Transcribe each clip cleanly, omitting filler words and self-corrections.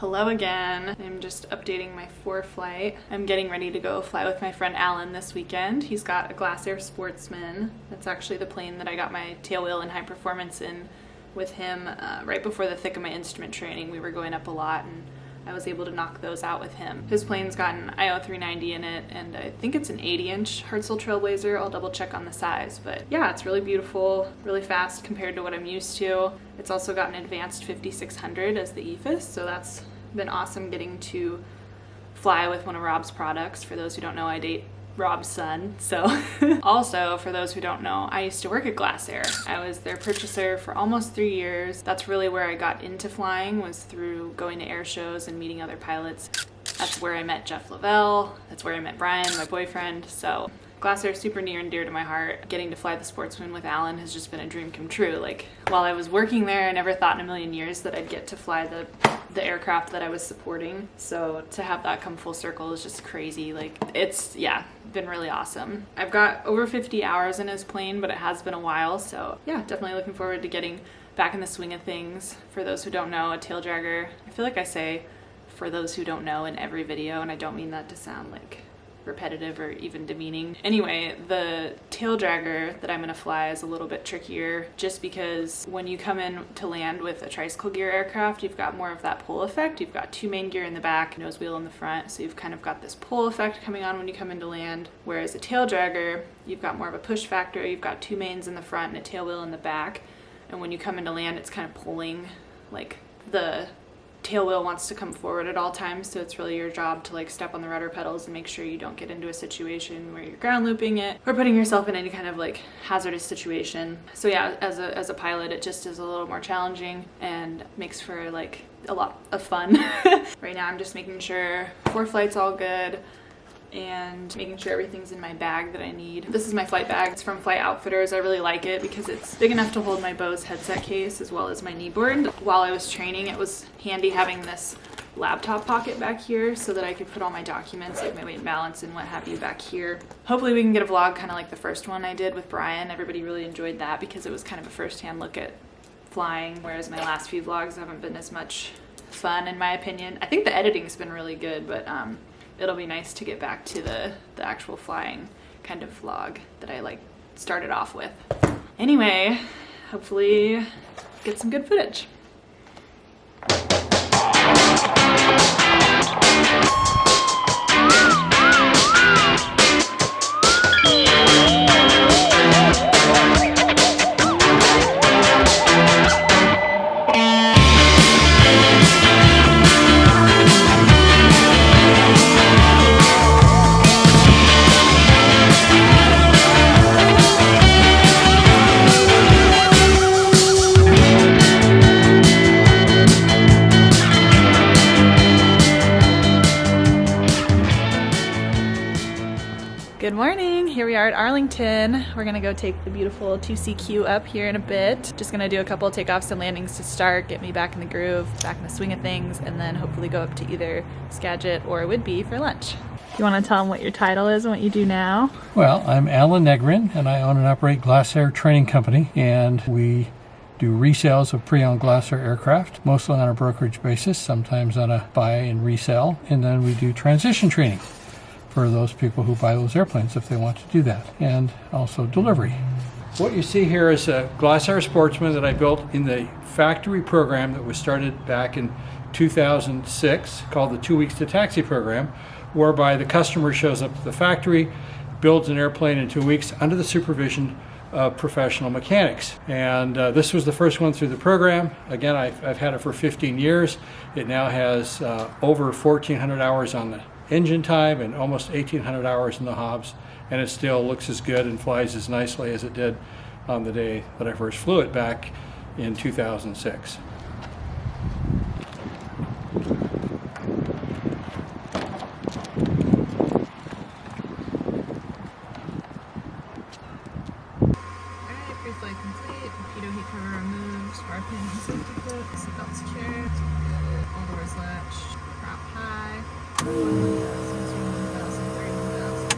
Hello again. I'm just updating my flight. I'm getting ready to go fly with my friend Alan this weekend. He's got a Glasair Sportsman. That's actually the plane that I got my tail wheel and high performance in with him right before the thick of my instrument training. We were going up a lot and I was able to knock those out with him. His plane's got an IO390 in it, and I think it's an 80-inch Hartzell Trailblazer. I'll double check on the size, but yeah, it's really beautiful, really fast compared to what I'm used to. It's also got an advanced 5600 as the EFIS, so that's been awesome getting to fly with one of Rob's products. For those who don't know, I date Rob's son. So also, for those who don't know, I used to work at Glasair. I was their purchaser for almost 3 years. That's really where I got into flying, was through going to air shows and meeting other pilots. That's where I met Jeff Lavelle. That's where I met Brian, my boyfriend. So Glasair is super near and dear to my heart. Getting to fly the Sportsman with Alan has just been a dream come true. Like, while I was working there, I never thought in a million years that I'd get to fly the aircraft that I was supporting. So to have that come full circle is just crazy. Like, it's, yeah, been really awesome. I've got over 50 hours in his plane, but it has been a while. So yeah, definitely looking forward to getting back in the swing of things. For those who don't know, a tail dragger, I feel like I say for those who don't know in every video, and I don't mean that to sound like repetitive or even demeaning. Anyway, the tail dragger that I'm gonna fly is a little bit trickier just because when you come in to land with a tricycle gear aircraft, you've got more of that pull effect. You've got two main gear in the back, nose wheel in the front, so you've kind of got this pull effect coming on when you come in to land. Whereas a tail dragger, you've got more of a push factor. You've got two mains in the front and a tail wheel in the back. And when you come in to land, it's kind of pulling, like the tail wheel wants to come forward at all times, so it's really your job to like step on the rudder pedals and make sure you don't get into a situation where you're ground looping it or putting yourself in any kind of like hazardous situation. So yeah, as a pilot, it just is a little more challenging and makes for like a lot of fun. Right now I'm just making sure flight's all good and making sure everything's in my bag that I need. This is my flight bag. It's from Flight Outfitters. I really like it because it's big enough to hold my Bose headset case as well as my kneeboard. While I was training, it was handy having this laptop pocket back here so that I could put all my documents, like my weight and balance and what have you, back here. Hopefully we can get a vlog kind of like the first one I did with Brian. Everybody really enjoyed that because it was kind of a first-hand look at flying, whereas my last few vlogs haven't been as much fun in my opinion. I think the editing's been really good, but it'll be nice to get back to the actual flying kind of vlog that I like started off with. Anyway, hopefully get some good footage. Good morning. Here we are at Arlington. We're gonna go take the beautiful 2CQ up here in a bit. Just gonna do a couple of takeoffs and landings to start, get me back in the groove, back in the swing of things, and then hopefully go up to either Skagit or Whidbey for lunch. You want to tell them what your title is and what you do now? Well, I'm Alan Negrin, and I own and operate Glasair Training Company, and we do resales of pre-owned Glasair aircraft, mostly on a brokerage basis, sometimes on a buy and resell, and then we do transition training for those people who buy those airplanes if they want to do that, and also delivery. What you see here is a Glasair Sportsman that I built in the factory program that was started back in 2006 called the 2 Weeks to Taxi program, whereby the customer shows up at the factory, builds an airplane in 2 weeks under the supervision of professional mechanics. And this was the first one through the program. Again, I've had it for 15 years. It now has over 1,400 hours on the engine time and almost 1,800 hours in the hobs, and it still looks as good and flies as nicely as it did on the day that I first flew it back in 2006. Pre-flight complete, torpedo heat cover removed, spar pin and safety clip, seatbelt secured, all doors latched, prop high, 1,000, 31,000.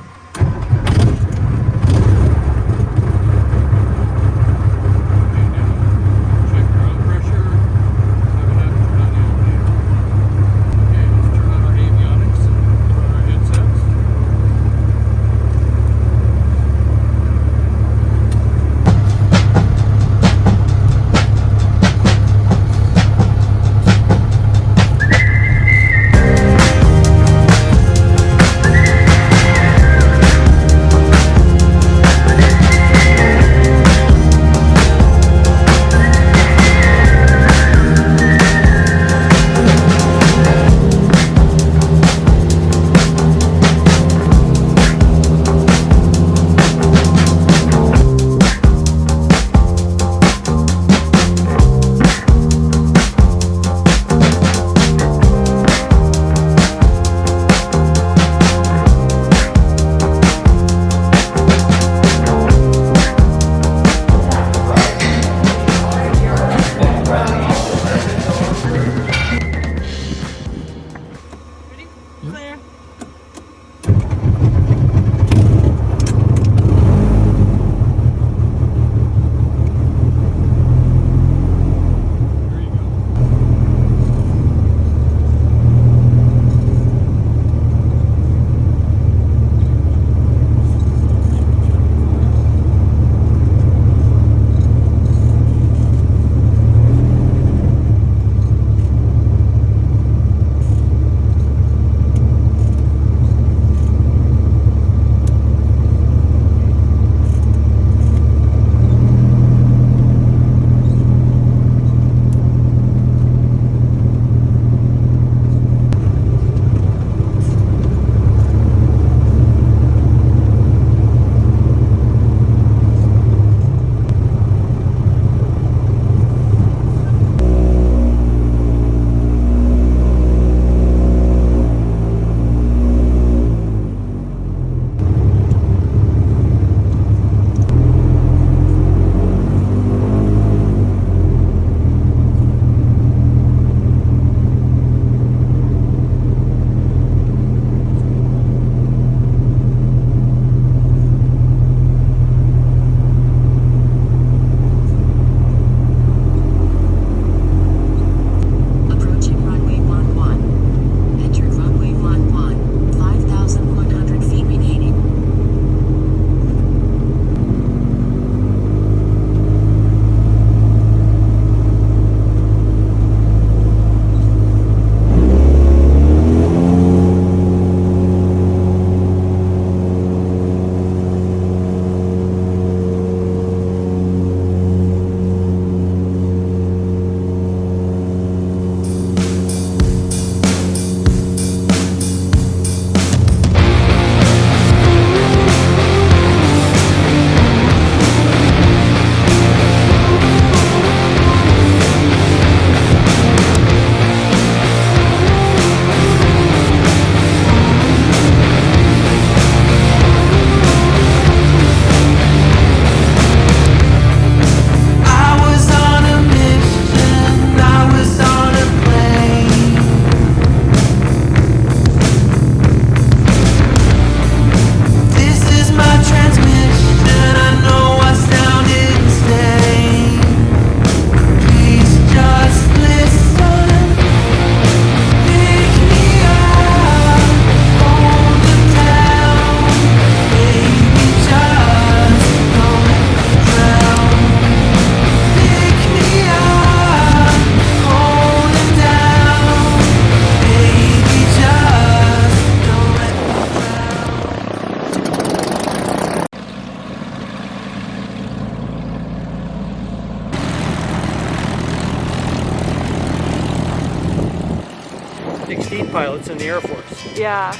F-16 pilots in the Air Force. Yeah.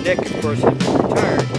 Nick, of course, had been retired.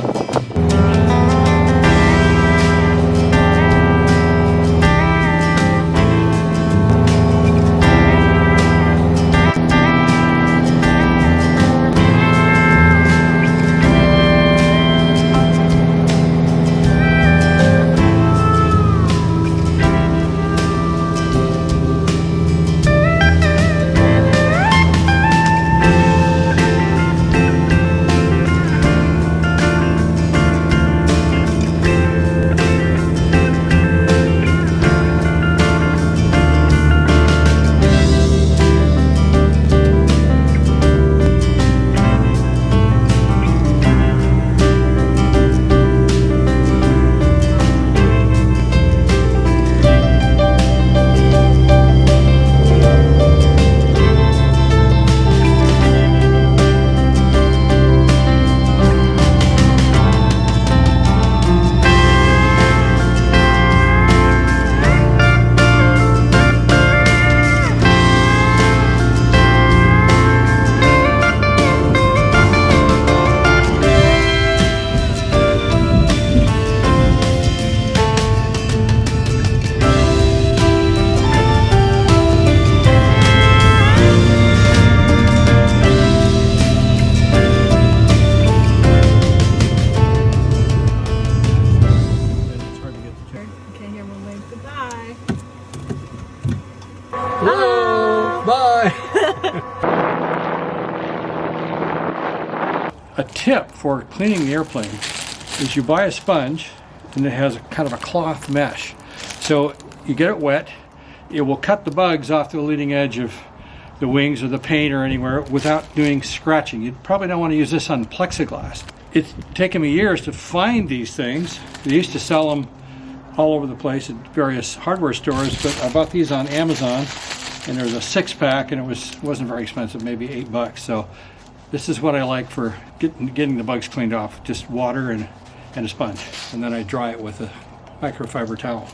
Hello. Bye. A tip for cleaning the airplane is you buy a sponge and it has a kind of a cloth mesh. So you get it wet, it will cut the bugs off the leading edge of the wings or the paint or anywhere without doing scratching. You probably don't want to use this on plexiglass. It's taken me years to find these things. They used to sell them all over the place at various hardware stores, but I bought these on Amazon, and there was a 6-pack, and it wasn't very expensive, maybe $8. So this is what I like for getting the bugs cleaned off: just water and a sponge, and then I dry it with a microfiber towel.